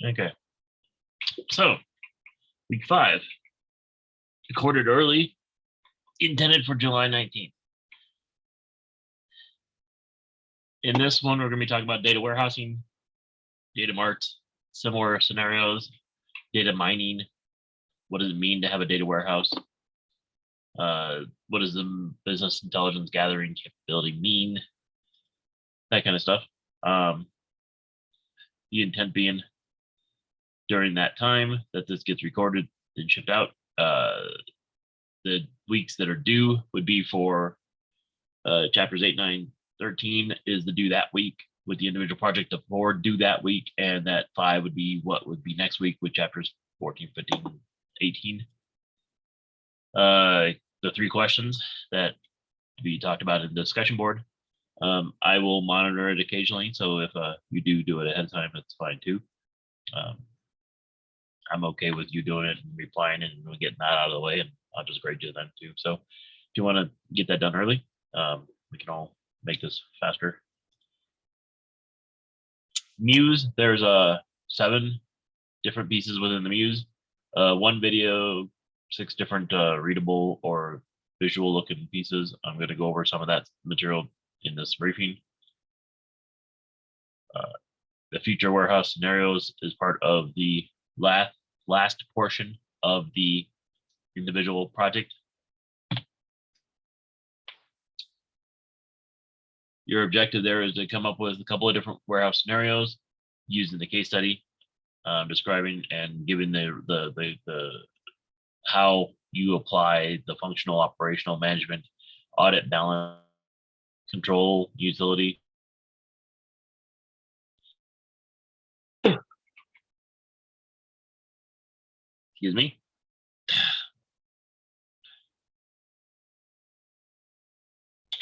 Okay. So, week 5, recorded early, intended for July 19th. In this one, we're going to be talking about data warehousing, data marts, similar scenarios, data mining. What does it mean to have a data warehouse? What does the business intelligence gathering capability mean? That kind of stuff. The intent being during that time that this gets recorded and shipped out, the weeks that are due would be for chapters 8, 9, 13 is the due that week with the individual project of 4 due that week, and that 5 would be what would be next week with chapters 14, 15, 18. The 3 questions that we talked about in the discussion board. I will monitor it occasionally, so if you do it ahead of time, it's fine too. I'm okay with you doing it and replying and getting that out of the way, and I'll just grade you then too. So if you want to get that done early, we can all make this faster. Muse, there's 7 different pieces within the Muse. 1 video, 6 different readable or visual looking pieces. I'm going to go over some of that material in this briefing. The future warehouse scenarios is part of the last portion of the individual project. Your objective there is to come up with a couple of different warehouse scenarios using the case study, describing and giving the how you apply the functional, operational, management, audit, balance, control, utility. Excuse me.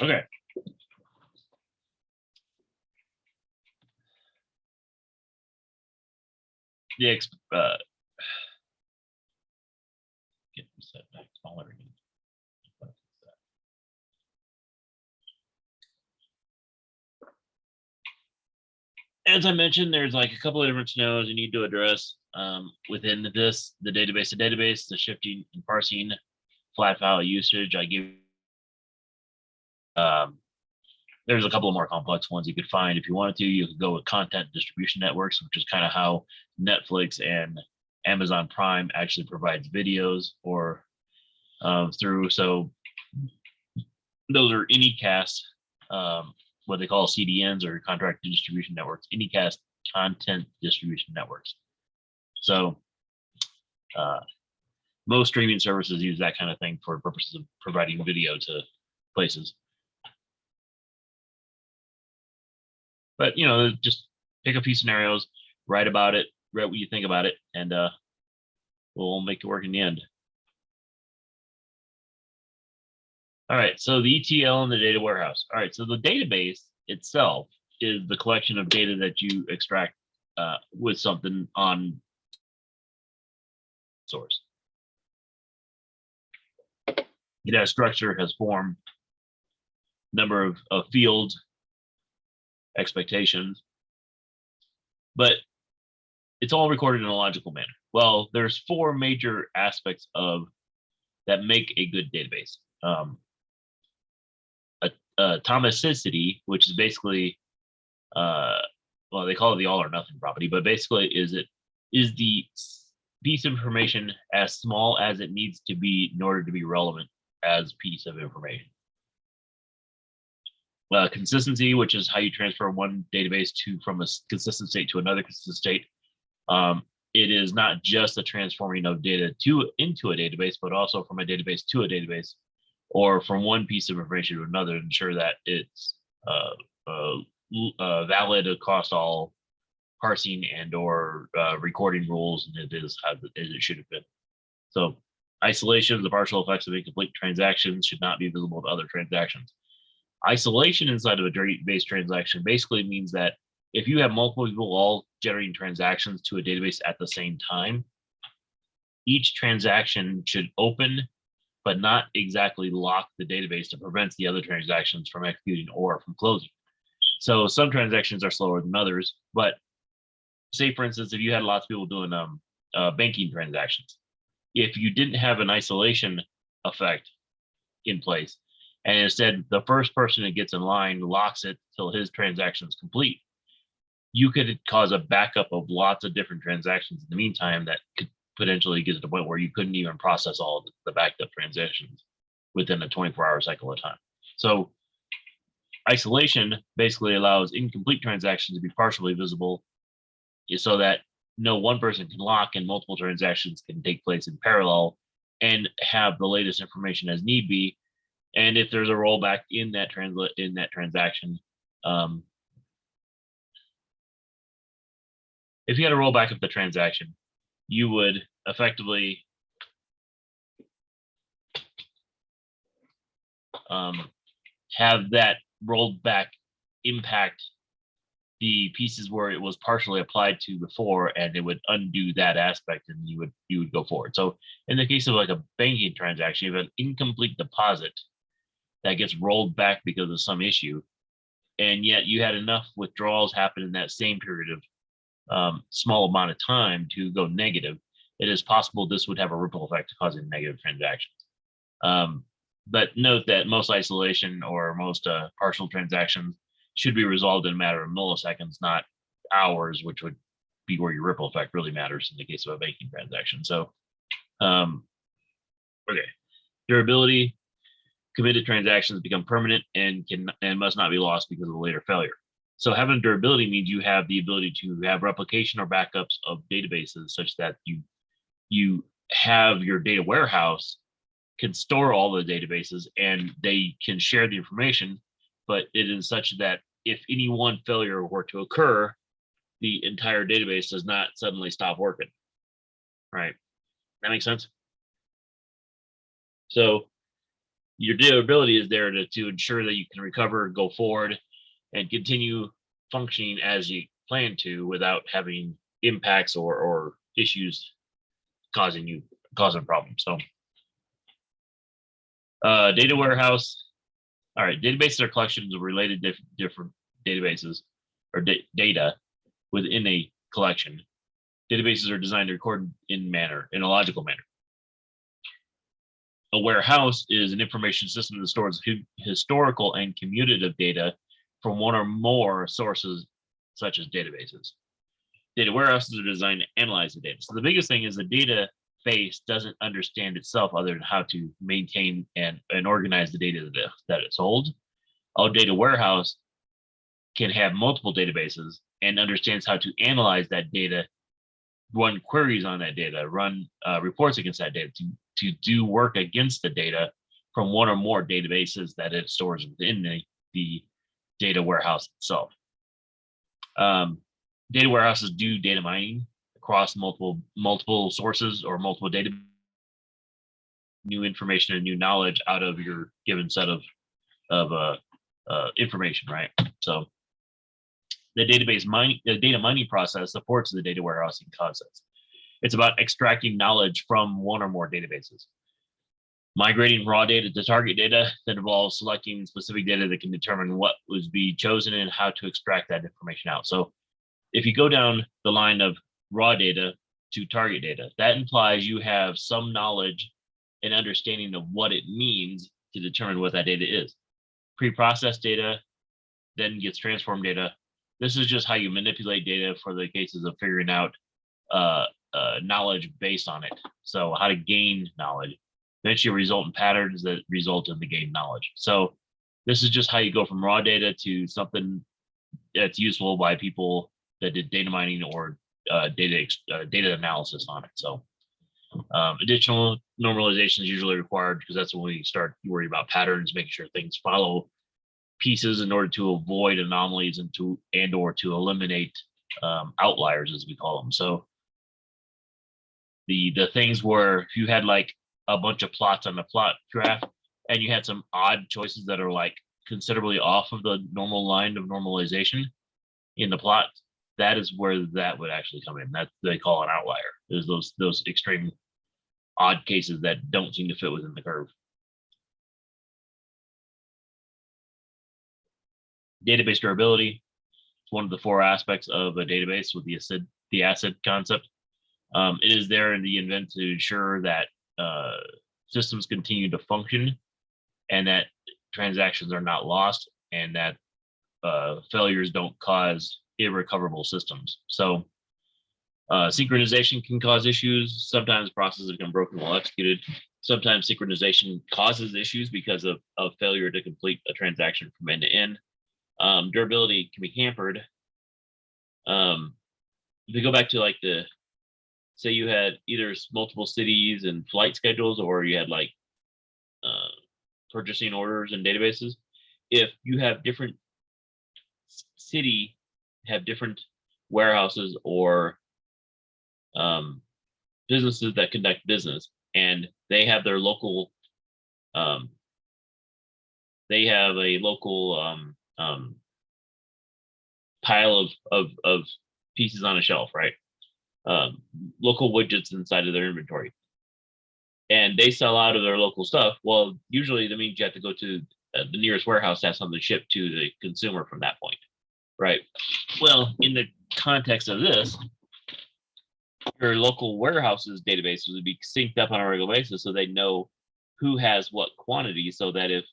Okay. Get set back smaller again. As I mentioned, there's like a couple of different scenarios you need to address within this, the database to database, the shifting and parsing, flat file usage. I give there's a couple of more complex ones you could find if you wanted to. You could go with content distribution networks, which is kind of how Netflix and Amazon Prime actually provides videos or through. So those are anycast, what they call CDNs or contract distribution networks, anycast content distribution networks. So most streaming services use that kind of thing for purposes of providing video to places. But just pick a few scenarios, write about it, write what you think about it, and we'll make it work in the end. All right, so the ETL and the data warehouse. All right, so the database itself is the collection of data that you extract with something on source. It has structure, has form, number of fields, expectations, but it's all recorded in a logical manner. Well, there's 4 major aspects of that make a good database. Atomicity, which is basically, well, they call it the all or nothing property, but basically is the piece of information as small as it needs to be in order to be relevant as piece of information. Consistency, which is how you transfer one database from a consistent state to another consistent state. It is not just the transforming of data into a database, but also from a database to a database, or from one piece of information to another, to ensure that it's valid across all parsing and or recording rules, and it is as it should have been. So isolation, the partial effects of incomplete transactions should not be visible to other transactions. Isolation inside of a database transaction basically means that if you have multiple people all generating transactions to a database at the same time, each transaction should open but not exactly lock the database to prevent the other transactions from executing or from closing. So some transactions are slower than others, but say for instance, if you had lots of people doing banking transactions, if you didn't have an isolation effect in place, and instead the first person that gets in line locks it till his transaction is complete, you could cause a backup of lots of different transactions in the meantime that could potentially get to the point where you couldn't even process all of the backed up transactions within a 24-hour cycle of time. So isolation basically allows incomplete transactions to be partially visible so that no one person can lock and multiple transactions can take place in parallel and have the latest information as need be. And if there's a rollback in that transaction, if you had a rollback of the transaction, you would effectively have that rolled back impact the pieces where it was partially applied to before, and it would undo that aspect, and you would go forward. So in the case of like a banking transaction, you have an incomplete deposit that gets rolled back because of some issue, and yet you had enough withdrawals happen in that same period of small amount of time to go negative. It is possible this would have a ripple effect causing negative transactions. But note that most isolation or most partial transactions should be resolved in a matter of milliseconds, not hours, which would be where your ripple effect really matters in the case of a banking transaction. So, okay, durability. Committed transactions become permanent and must not be lost because of a later failure. So having durability means you have the ability to have replication or backups of databases such that you have your data warehouse can store all the databases and they can share the information, but it is such that if any one failure were to occur, the entire database does not suddenly stop working. Right? That makes sense? So your durability is there to ensure that you can recover, go forward, and continue functioning as you plan to without having impacts or issues causing problems. So data warehouse. All right, databases are collections of related different databases or data within a collection. Databases are designed to record in a logical manner. A warehouse is an information system that stores historical and commutative data from one or more sources, such as databases. Data warehouses are designed to analyze the data. So the biggest thing is the database doesn't understand itself other than how to maintain and organize the data that it holds. A data warehouse can have multiple databases and understands how to analyze that data, run queries on that data, run reports against that data to do work against the data from one or more databases that it stores within the data warehouse itself. Data warehouses do data mining across multiple sources or multiple data, new information and new knowledge out of your given set of information, right? So the data mining process supports the data warehousing concepts. It's about extracting knowledge from one or more databases. Migrating raw data to target data that involves selecting specific data that can determine what was be chosen and how to extract that information out. So if you go down the line of raw data to target data, that implies you have some knowledge and understanding of what it means to determine what that data is. Pre-processed data then gets transformed data. This is just how you manipulate data for the cases of figuring out knowledge based on it. So how to gain knowledge. Eventually result in patterns that result in the gained knowledge. So this is just how you go from raw data to something that's useful by people that did data mining or data analysis on it. So additional normalization is usually required because that's when we start worrying about patterns, making sure things follow pieces in order to avoid anomalies and or to eliminate outliers, as we call them. So the things where if you had like a bunch of plots on the plot graph and you had some odd choices that are like considerably off of the normal line of normalization in the plot, that is where that would actually come in. That they call an outlier. There's those extreme odd cases that don't seem to fit within the curve. Database durability is one of the four aspects of a database with the the asset concept. It is there in the event to ensure that systems continue to function and that transactions are not lost and that failures don't cause irrecoverable systems. So synchronization can cause issues. Sometimes processes become broken while executed. Sometimes synchronization causes issues because of failure to complete a transaction from end to end. Durability can be hampered. If we go back to like say you had either multiple cities and flight schedules, or you had like purchasing orders and databases. If you have different city have different warehouses or businesses that conduct business, and they have their local they have a local pile of pieces on a shelf, right? Local widgets inside of their inventory, and they sell out of their local stuff. Well, usually that means you have to go to the nearest warehouse to have something shipped to the consumer from that point, right? Well, in the context of this, your local warehouses databases would be synced up on a regular basis so they know who has what quantity, so that if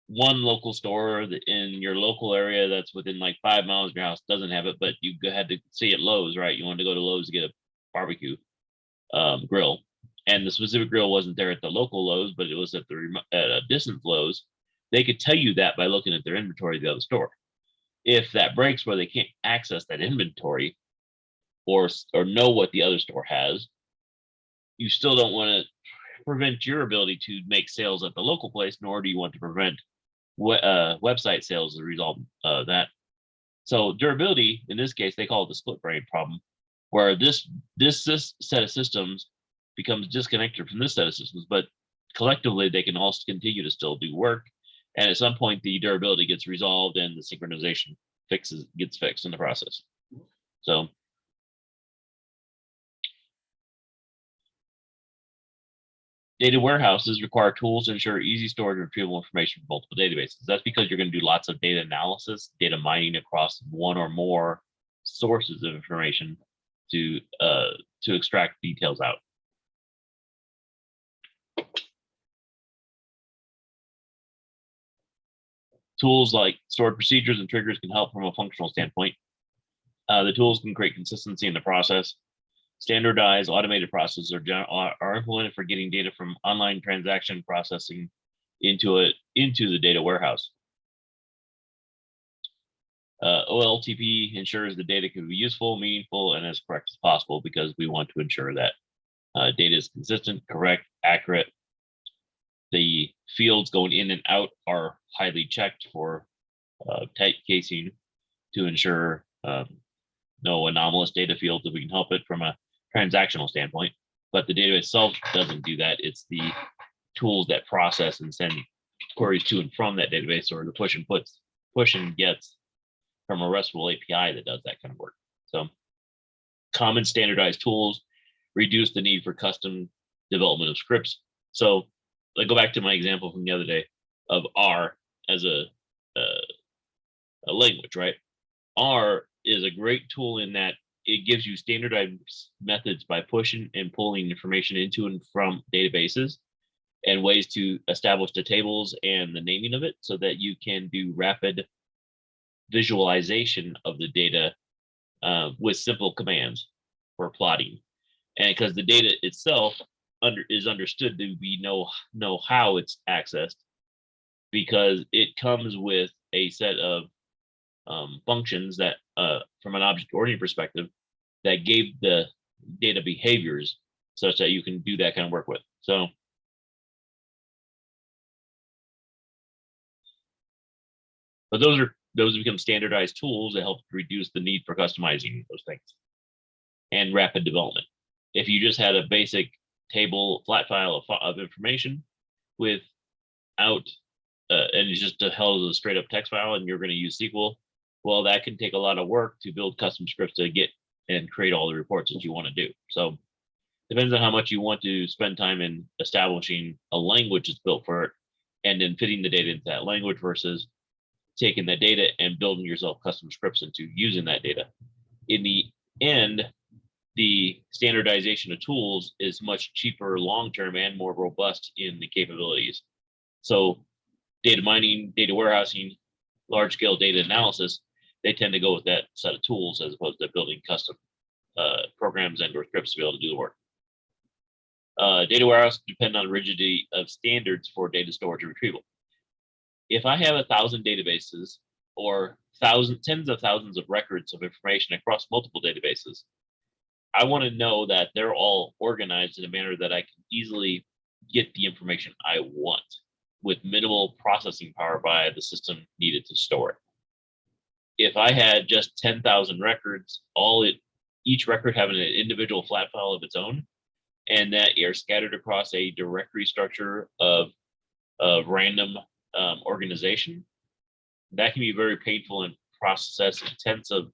one local store in your local area that's within like 5 miles of your house doesn't have it, but you had to see at Lowe's, right? You wanted to go to Lowe's to get a barbecue grill, and the specific grill wasn't there at the local Lowe's, but it was at a distant Lowe's. They could tell you that by looking at their inventory of the other store. If that breaks where they can't access that inventory or know what the other store has, you still don't want to prevent your ability to make sales at the local place, nor do you want to prevent website sales as a result of that. So durability, in this case, they call it the split brain problem, where this set of systems becomes disconnected from this set of systems, but collectively they can also continue to still do work. And at some point, the durability gets resolved and the synchronization gets fixed in the process. So data warehouses require tools to ensure easy storage and retrieval information from multiple databases. That's because you're going to do lots of data analysis, data mining across one or more sources of information to extract details out. Tools like stored procedures and triggers can help from a functional standpoint. The tools can create consistency in the process. Standardized automated processes are implemented for getting data from online transaction processing into the data warehouse. OLTP ensures the data can be useful, meaningful, and as correct as possible, because we want to ensure that data is consistent, correct, accurate. The fields going in and out are highly checked for type casing to ensure no anomalous data fields if we can help it from a transactional standpoint. But the data itself doesn't do that. It's the tools that process and send queries to and from that database, or the push and gets from a RESTful API that does that kind of work. So common standardized tools reduce the need for custom development of scripts. So I go back to my example from the other day of R as a language, right? R is a great tool in that it gives you standardized methods by pushing and pulling information into and from databases, and ways to establish the tables and the naming of it so that you can do rapid visualization of the data with simple commands for plotting. And because the data itself is understood to be know how it's accessed, because it comes with a set of functions that from an object-oriented perspective that gave the data behaviors such that you can do that kind of work with. So but those become standardized tools that help reduce the need for customizing those things and rapid development. If you just had a basic table flat file of information without and it's just held as a straight up text file, and you're going to use SQL, well, that can take a lot of work to build custom scripts to get and create all the reports that you want to do. So depends on how much you want to spend time in establishing a language that's built for it and then fitting the data into that language versus taking that data and building yourself custom scripts into using that data. In the And the standardization of tools is much cheaper long-term and more robust in the capabilities. So data mining, data warehousing, large-scale data analysis, they tend to go with that set of tools as opposed to building custom programs and or scripts to be able to do the work. Data warehouse depend on rigidity of standards for data storage and retrieval. If I have 1,000 databases or tens of thousands of records of information across multiple databases, I want to know that they're all organized in a manner that I can easily get the information I want with minimal processing power by the system needed to store it. If I had just 10,000 records, each record having an individual flat file of its own, and that are scattered across a directory structure of random organization, that can be very painful and process intensive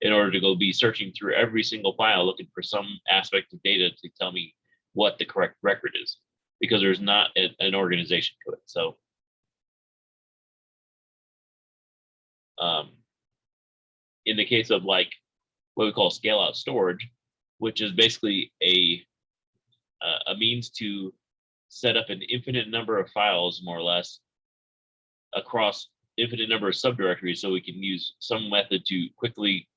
in order to go be searching through every single file looking for some aspect of data to tell me what the correct record is, because there's not an organization to it. So in the case of like what we call scale out storage, which is basically a means to set up an infinite number of files, more or less, across infinite number of subdirectories, so we can use some method to quickly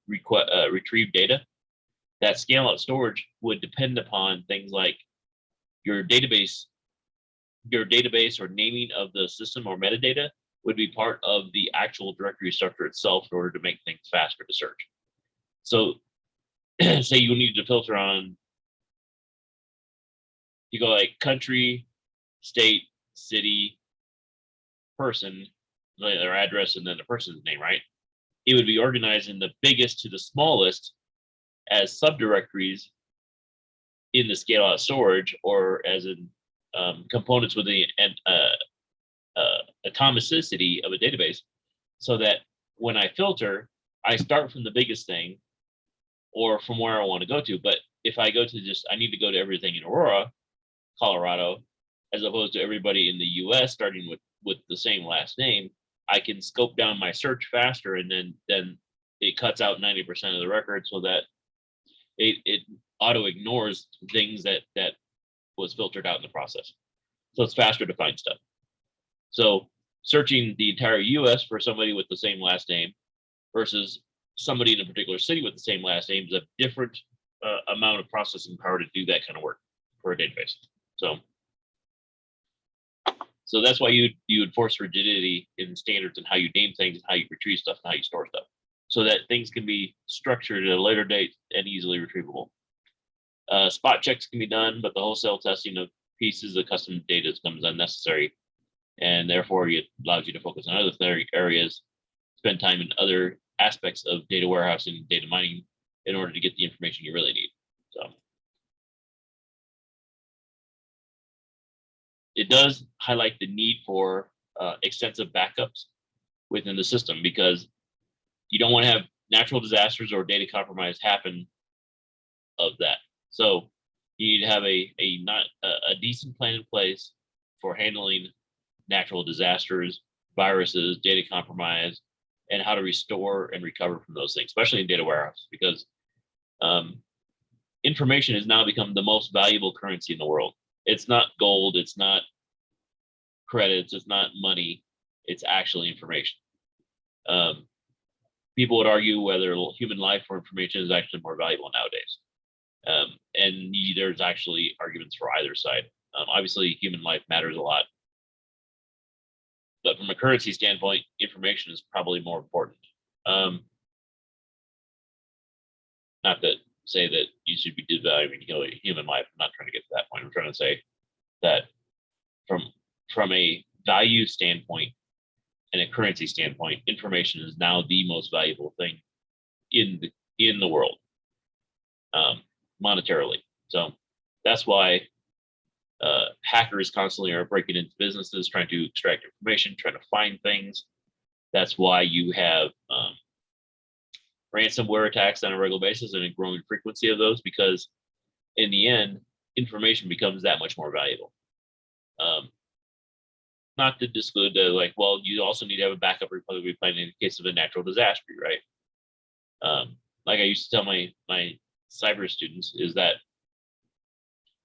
retrieve data. That scale out storage would depend upon things like your database or naming of the system or metadata would be part of the actual directory structure itself in order to make things faster to search. So say you need to filter on, you go like country, state, city, person, their address, and then the person's name, right? It would be organized in the biggest to the smallest as subdirectories in the scale out storage, or as in components within atomicity of a database, so that when I filter, I start from the biggest thing or from where I want to go to. But if I go to I need to go to everything in Aurora, Colorado, as opposed to everybody in the US starting with the same last name, I can scope down my search faster, and then it cuts out 90% of the record, so that it auto ignores things that was filtered out in the process. So it's faster to find stuff. So searching the entire US for somebody with the same last name versus somebody in a particular city with the same last name is a different amount of processing power to do that kind of work for a database. So that's why you would force rigidity in standards and how you name things and how you retrieve stuff and how you store stuff, so that things can be structured at a later date and easily retrievable. Spot checks can be done, but the wholesale testing of pieces of custom data becomes unnecessary, and therefore it allows you to focus on other areas, spend time in other aspects of data warehousing and data mining in order to get the information you really need. So it does highlight the need for extensive backups within the system, because you don't want to have natural disasters or data compromise happen of that. So you need to have a decent plan in place for handling natural disasters, viruses, data compromise, and how to restore and recover from those things, especially in data warehouse, because information has now become the most valuable currency in the world. It's not gold, it's not credits, it's not money, it's actually information. People would argue whether human life or information is actually more valuable nowadays. And there's actually arguments for either side. Obviously, human life matters a lot. But from a currency standpoint, information is probably more important. Not to say that you should be devaluing human life. I'm not trying to get to that point. I'm trying to say that from a value standpoint and a currency standpoint, information is now the most valuable thing in the world, monetarily. So that's why hackers constantly are breaking into businesses, trying to extract information, trying to find things. That's why you have ransomware attacks on a regular basis and a growing frequency of those, because in the end, information becomes that much more valuable. Not to disclude that, well, you also need to have a backup repository plan in the case of a natural disaster, right? like I used to tell my cyber students, is that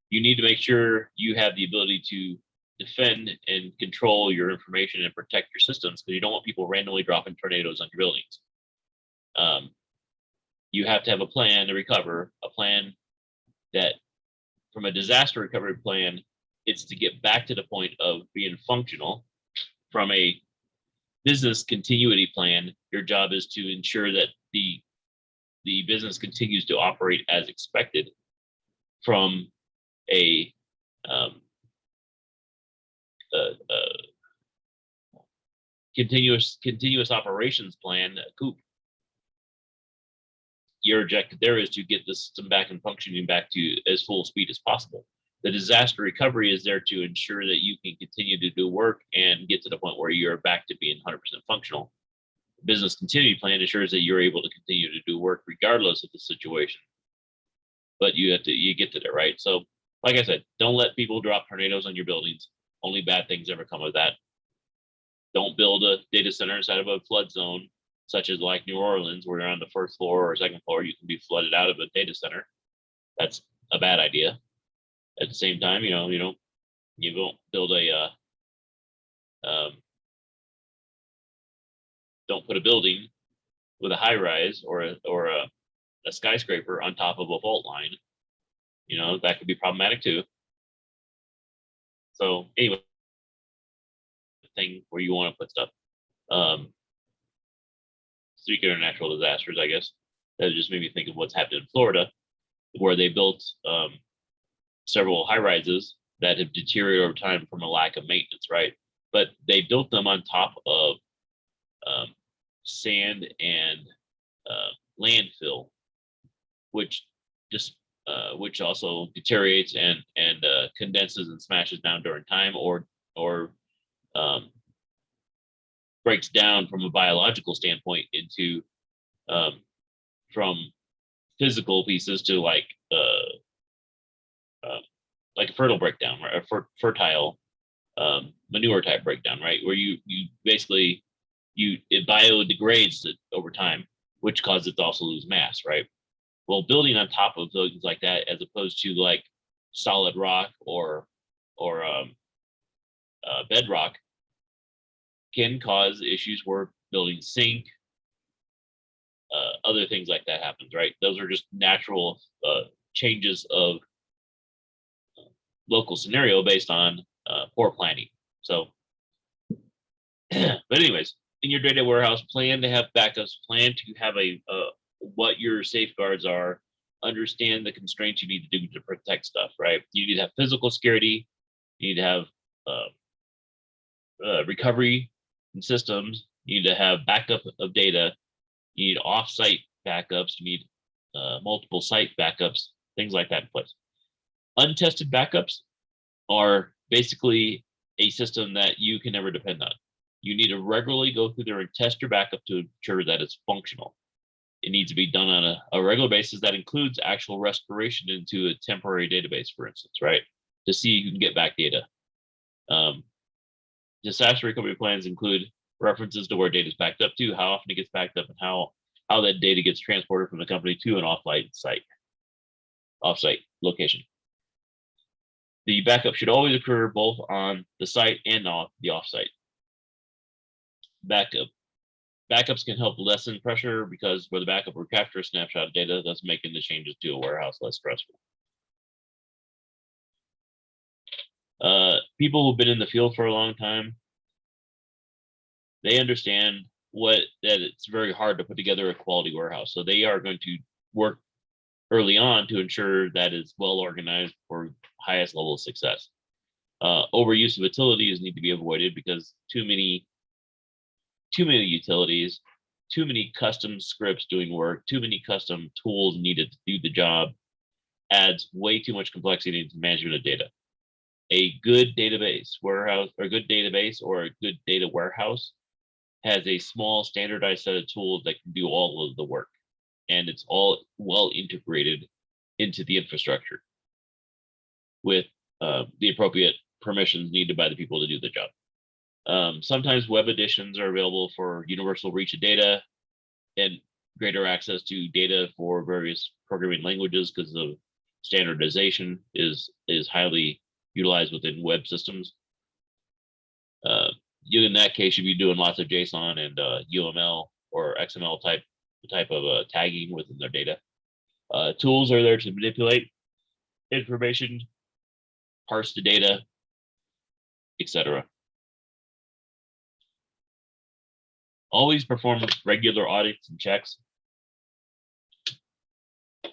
you need to make sure you have the ability to defend and control your information and protect your systems, because you don't want people randomly dropping tornadoes on your buildings. You have to have a plan to recover, a plan that, from a disaster recovery plan, it's to get back to the point of being functional. From a business continuity plan, your job is to ensure that the business continues to operate as expected. From a continuous operations plan, COOP, your objective there is to get the system back and functioning back to as full speed as possible. The disaster recovery is there to ensure that you can continue to do work and get to the point where you're back to being 100% functional. The business continuity plan ensures that you're able to continue to do work regardless of the situation. But you get to there, right? So, like I said, don't let people drop tornadoes on your buildings. Only bad things ever come of that. Don't build a data center inside of a flood zone, such as like New Orleans, where you're on the first floor or second floor, you can be flooded out of a data center. That's a bad idea. At the same time, you don't build a don't put a building with a high rise or a skyscraper on top of a fault line. That could be problematic too. So anyway, thing where you want to put stuff. Speaking of natural disasters, I guess that just made me think of what's happened in Florida, where they built several high rises that have deteriorated over time from a lack of maintenance, right? But they built them on top of sand and landfill, which also deteriorates and condenses and smashes down during time, or breaks down from a biological standpoint into from physical pieces to like a fertile breakdown, right? A fertile manure type breakdown, right? Where you basically it biodegrades it over time, which causes it to also lose mass, right? Well, building on top of things like that, as opposed to like solid rock or bedrock, can cause issues where buildings sink. Other things like that happens, right? Those are just natural changes of local scenario based on poor planning. So, but anyways, in your data warehouse, plan to have backups, plan to have what your safeguards are, understand the constraints you need to do to protect stuff, right? You need to have physical security, you need to have recovery systems, you need to have backup of data, you need off-site backups, you need multiple site backups, things like that in place. Untested backups are basically a system that you can never depend on. You need to regularly go through there and test your backup to ensure that it's functional. It needs to be done on a regular basis. That includes actual restoration into a temporary database, for instance, right? To see if you can get back data. Disaster recovery plans include references to where data is backed up to, how often it gets backed up, and how that data gets transported from the company to an offsite location. The backup should always occur both on the site and the offsite. Backups can help lessen pressure, because where the backup will capture a snapshot of data, thus making the changes to a warehouse less stressful. People who've been in the field for a long time, they understand that it's very hard to put together a quality warehouse. So they are going to work early on to ensure that it's well organized for highest level of success. Overuse of utilities need to be avoided, because too many utilities, too many custom scripts doing work, too many custom tools needed to do the job adds way too much complexity into management of data. A good database warehouse, or a good database, or a good data warehouse has a small standardized set of tools that can do all of the work, and it's all well integrated into the infrastructure with the appropriate permissions needed by the people to do the job. Sometimes web editions are available for universal reach of data, and greater access to data for various programming languages because the standardization is highly utilized within web systems. You in that case should be doing lots of JSON and UML or XML type of tagging within their data. Tools are there to manipulate information, parse the data, etc. Always perform regular audits and checks.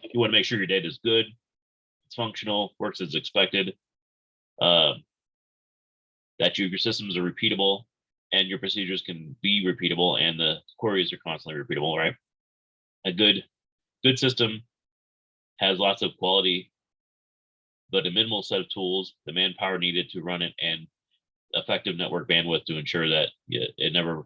You want to make sure your data is good, it's functional, works as expected, that your systems are repeatable, and your procedures can be repeatable, and the queries are constantly repeatable, right? A good system has lots of quality, but a minimal set of tools, the manpower needed to run it, and effective network bandwidth to ensure that it never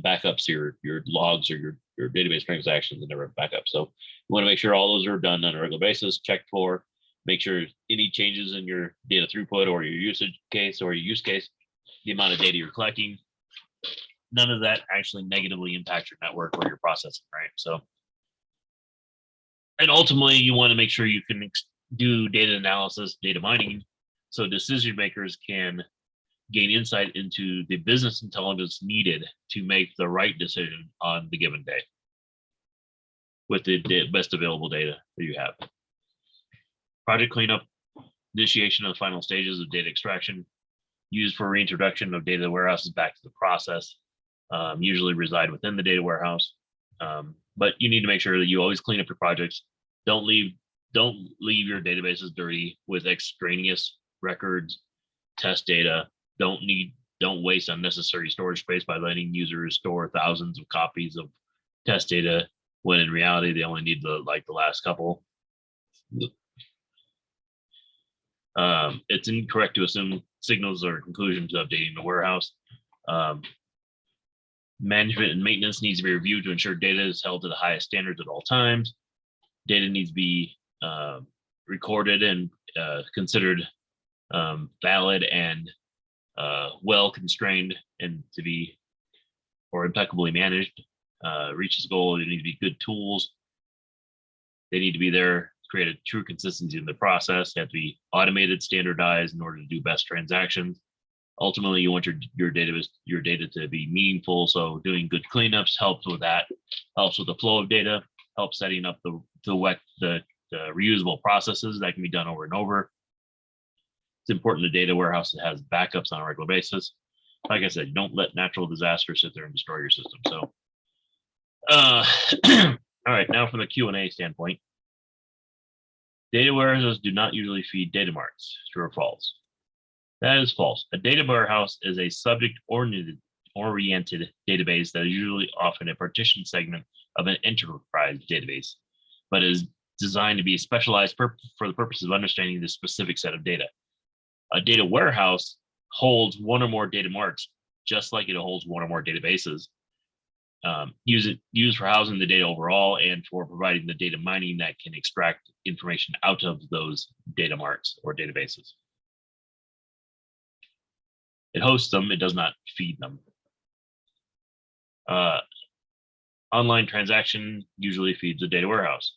backups your logs or your database transactions and never back up. So you want to make sure all those are done on a regular basis, checked for, make sure any changes in your data throughput or your usage case or your use case, the amount of data you're collecting, none of that actually negatively impacts your network or your processing, right? So, and ultimately you want to make sure you can do data analysis, data mining, so decision makers can gain insight into the business intelligence needed to make the right decision on the given day with the best available data that you have. Project cleanup, initiation of the final stages of data extraction, used for reintroduction of data warehouses back to the process, usually reside within the data warehouse. But you need to make sure that you always clean up your projects. Don't leave your databases dirty with extraneous records, test data. Don't waste unnecessary storage space by letting users store thousands of copies of test data when in reality they only need the last couple. It's incorrect to assume signals or conclusions to updating the warehouse. Management and maintenance needs to be reviewed to ensure data is held to the highest standards at all times. Data needs to be recorded and considered valid and well constrained and to be or impeccably managed. Reach this goal, there need to be good tools. They need to be there to create a true consistency in the process. They have to be automated, standardized in order to do best transactions. Ultimately, you want your data to be meaningful. So doing good cleanups helps with that, helps with the flow of data, helps setting up the reusable processes that can be done over and over. It's important the data warehouse that has backups on a regular basis. Like I said, don't let natural disasters sit there and destroy your system. So, all right, now from the Q&A standpoint, data warehouses do not usually feed data marts, true or false? That is false. A data warehouse is a subject-oriented database that is usually often a partition segment of an enterprise database, but is designed to be specialized for the purpose of understanding the specific set of data. A data warehouse holds one or more data marts, just like it holds one or more databases. Used for housing the data overall and for providing the data mining that can extract information out of those data marts or databases. It hosts them, it does not feed them. Online transaction usually feeds a data warehouse.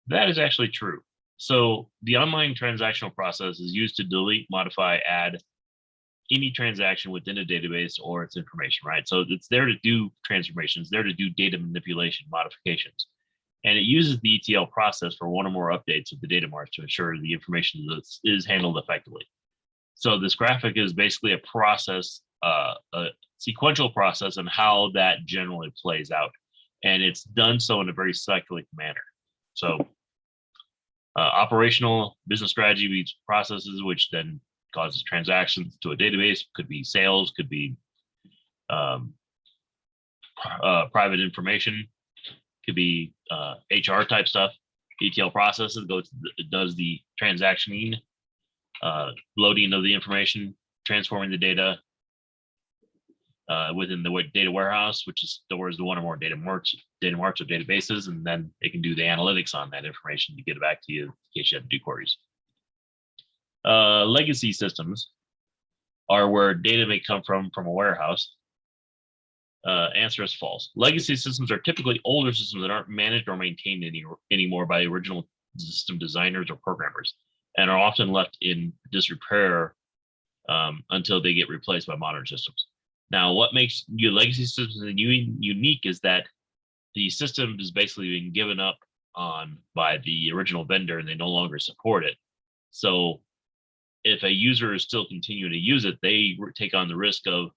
That is actually true. So the online transactional process is used to delete, modify, add any transaction within a database or its information, right? So it's there to do transformations, there to do data manipulation, modifications. And it uses the ETL process for one or more updates of the data marts to ensure the information is handled effectively. So this graphic is basically a process, a sequential process on how that generally plays out. And it's done so in a very cyclic manner. So operational business strategy leads processes, which then causes transactions to a database, could be sales, could be private information, could be HR type stuff. ETL processes does the transactioning, loading of the information, transforming the data within the data warehouse, which stores the one or more data marts or databases, and then it can do the analytics on that information to get it back to you in case you have to do queries. Legacy systems are where data may come from a warehouse. Answer is false. Legacy systems are typically older systems that aren't managed or maintained anymore by original system designers or programmers, and are often left in disrepair until they get replaced by modern systems. Now, what makes your legacy systems unique is that the system is basically being given up on by the original vendor, and they no longer support it. So, if a user is still continuing to use it, they take on the risk of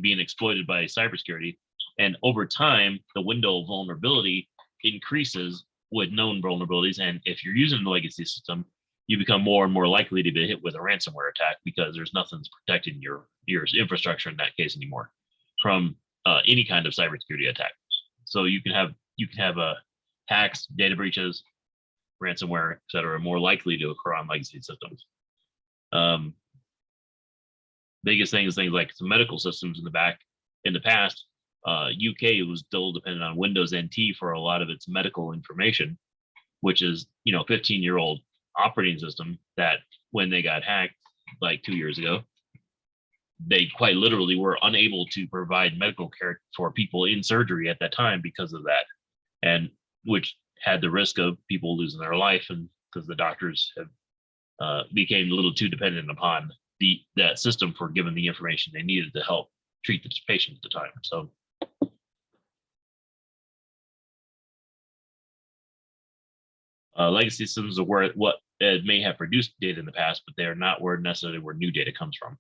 being exploited by cybersecurity. And over time, the window of vulnerability increases with known vulnerabilities. And if you're using the legacy system, you become more and more likely to be hit with a ransomware attack because there's nothing protecting your infrastructure in that case anymore from any kind of cybersecurity attack. So you can have hacks, data breaches, ransomware, et cetera, more likely to occur on legacy systems. Biggest thing is things like some medical systems in the past. UK was still dependent on Windows NT for a lot of its medical information, which is 15-year-old operating system that when they got hacked like 2 years ago, they quite literally were unable to provide medical care for people in surgery at that time because of that, and which had the risk of people losing their life, and because the doctors have became a little too dependent upon that system for giving the information they needed to help treat the patient at the time. So legacy systems are where what may have produced data in the past, but they are not necessarily where new data comes from.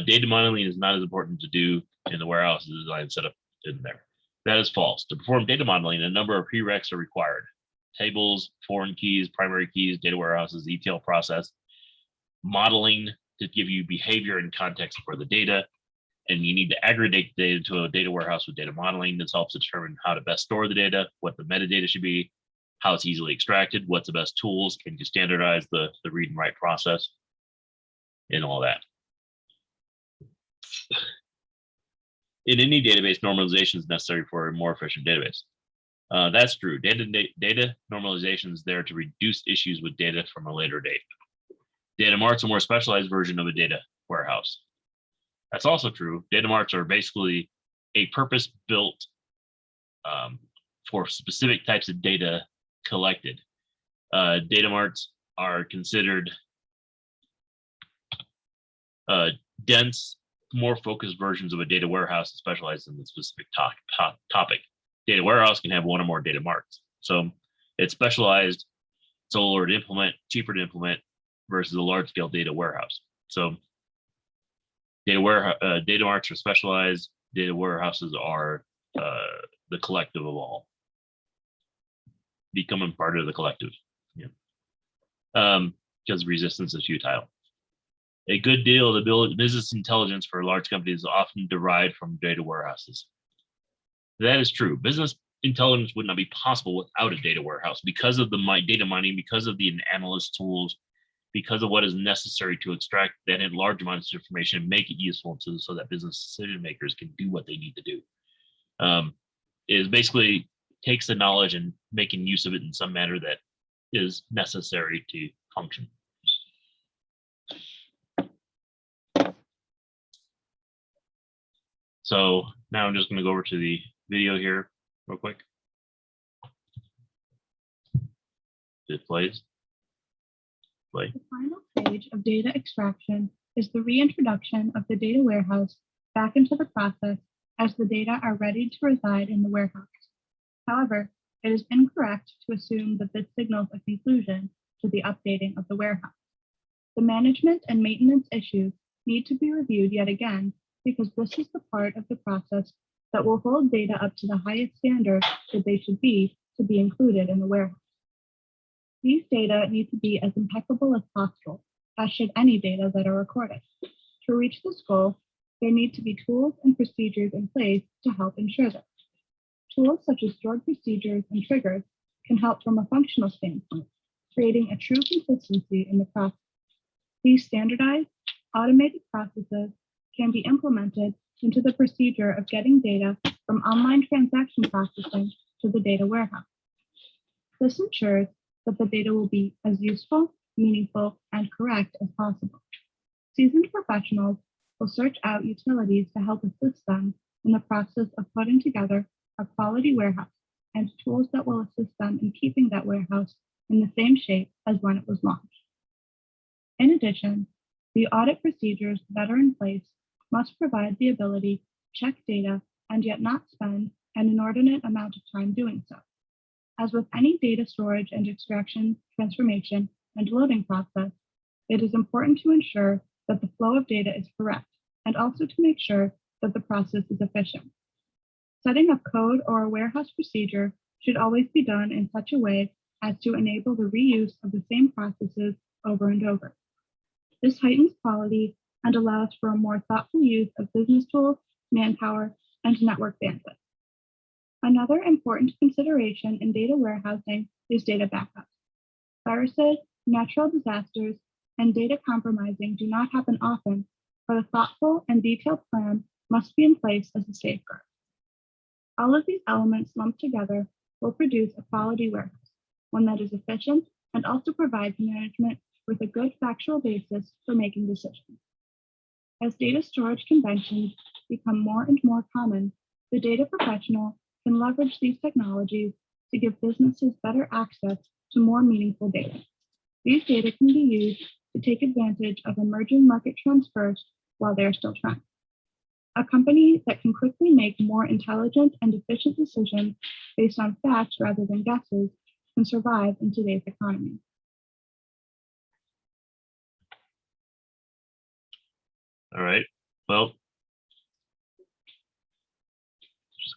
Data modeling is not as important to do in the warehouse as design setup in there. That is false. To perform data modeling, a number of prereqs are required. Tables, foreign keys, primary keys, data warehouses, ETL process, modeling to give you behavior and context for the data. And you need to aggregate the data to a data warehouse with data modeling. This helps determine how to best store the data, what the metadata should be, how it's easily extracted, what's the best tools, can you standardize the read and write process, and all that. In any database, normalization is necessary for a more efficient database. That's true. Data normalization is there to reduce issues with data from a later date. Data marts are a more specialized version of a data warehouse. That's also true. Data marts are basically a purpose-built for specific types of data collected. Data marts are considered dense, more focused versions of a data warehouse specialized in the specific topic. Data warehouse can have one or more data marts. So it's specialized, slower to implement, cheaper to implement versus a large scale data warehouse. So data marts are specialized, data warehouses are the collective of all, becoming part of the collective. Yeah. Because resistance is futile. A good deal of the business intelligence for large companies is often derived from data warehouses. That is true. Business intelligence would not be possible without a data warehouse because of the data mining, because of the analyst tools, because of what is necessary to extract that in large amounts of information and make it useful so that business decision makers can do what they need to do. Is basically takes the knowledge and making use of it in some manner that is necessary to function. So now I'm just going to go over to the video here real quick. It plays. Play. The final stage of data extraction is the reintroduction of the data warehouse back into the process as the data are ready to reside in the warehouse. However, it is incorrect to assume that this signals a conclusion to the updating of the warehouse. The management and maintenance issues need to be reviewed yet again because this is the part of the process that will hold data up to the highest standard that they should be to be included in the warehouse. These data need to be as impeccable as possible, as should any data that are recorded. To reach this goal, there need to be tools and procedures in place to help ensure this. Tools such as stored procedures and triggers can help from a functional standpoint, creating a true consistency in the process. These standardized, automated processes can be implemented into the procedure of getting data from online transaction processing to the data warehouse. This ensures that the data will be as useful, meaningful, and correct as possible. Seasoned professionals will search out utilities to help assist them in the process of putting together a quality warehouse and tools that will assist them in keeping that warehouse in the same shape as when it was launched. In addition, the audit procedures that are in place must provide the ability to check data and yet not spend an inordinate amount of time doing so. As with any data storage and extraction, transformation, and loading process, it is important to ensure that the flow of data is correct and also to make sure that the process is efficient. Setting up code or a warehouse procedure should always be done in such a way as to enable the reuse of the same processes over and over. This heightens quality and allows for a more thoughtful use of business tools, manpower, and network bandwidth. Another important consideration in data warehousing is data backup. Viruses, natural disasters, and data compromising do not happen often, but a thoughtful and detailed plan must be in place as a safeguard. All of these elements lumped together will produce a quality warehouse, one that is efficient and also provides management with a good factual basis for making decisions. As data storage conventions become more and more common, the data professional can leverage these technologies to give businesses better access to more meaningful data. These data can be used to take advantage of emerging market trends first while they are still trends. A company that can quickly make more intelligent and efficient decisions based on facts rather than guesses can survive in today's economy. All right. Well, of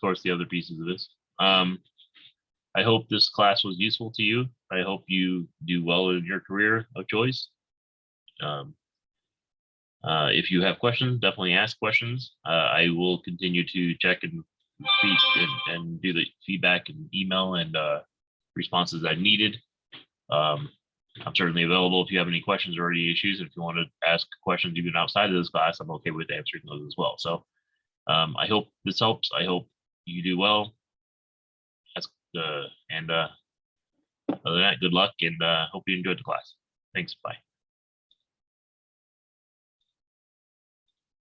course, the other pieces of this. I hope this class was useful to you. I hope you do well in your career of choice. If you have questions, definitely ask questions. I will continue to check and do the feedback and email and responses I needed. I'm certainly available if you have any questions or any issues. If you want to ask questions even outside of this class, I'm okay with answering those as well. So I hope this helps. I hope you do well. Other than that, good luck and hope you enjoyed the class. Thanks. Bye.